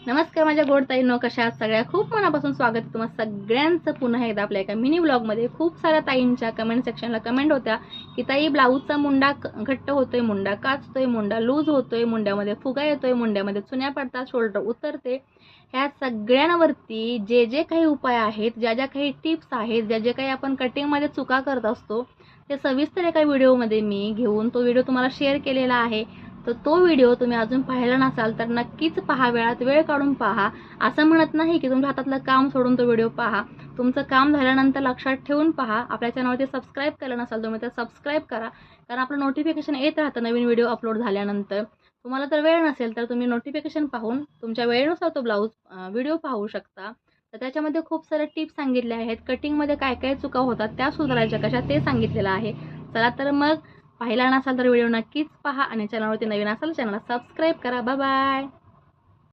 नमस्कार माझ्या गोड ताईंनो, कशा आहात सगळ्या? खूप मनापासून स्वागत आहे तुम्हा सगळ्यांचं पुन्हा एकदा आपल्या एका मिनी ब्लॉगमध्ये. खूप साऱ्या ताईंच्या कमेंट सेक्शनला कमेंट होत्या की ताई, ब्लाऊजचा मुंडा घट्ट होतोय, मुंडा काचतोय, मुंडा लूज होतोय, मुंड्यामध्ये फुगा येतोय, मुंड्यामध्ये चुन्या पडतात, शोल्डर उतरते. ह्या सगळ्यांवरती जे जे काही उपाय आहेत, ज्या ज्या काही टिप्स आहेत, ज्या जे काही आपण कटिंगमध्ये चुका करत असतो, ते सविस्तर एका व्हिडिओमध्ये मी घेऊन तो व्हिडिओ तुम्हाला शेअर केलेला आहे. तर तो व्हिडिओ तुम्ही अजून पाहिला नसाल तर नक्कीच पहा, वेळात वेळ काढून पहा. असं म्हणत नाही की तुमच्या हातातलं काम सोडून तो व्हिडिओ पहा. तुमचं काम झाल्यानंतर लक्षात ठेवून पहा. आपल्या चॅनलवरती सबस्क्राईब केलं नसाल तुम्ही तर सबस्क्राईब करा, कारण आपलं नोटिफिकेशन येत राहतं नवीन व्हिडिओ अपलोड झाल्यानंतर. तुम्हाला तर वेळ नसेल तर तुम्ही नोटिफिकेशन पाहून तुमच्या वेळेनुसार तो ब्लाऊज व्हिडिओ पाहू शकता. तर त्याच्यामध्ये खूप सारे टिप्स सांगितले आहेत. कटिंगमध्ये काय काय चुका होतात त्या सुधारायच्या कशा ते सांगितलेलं आहे. चला तर मग, पाहिला नसाल तर व्हिडिओ नक्कीच पहा आणि चॅनलवरती नवीन असाल चॅनलला सबस्क्राईब करा. Bye bye.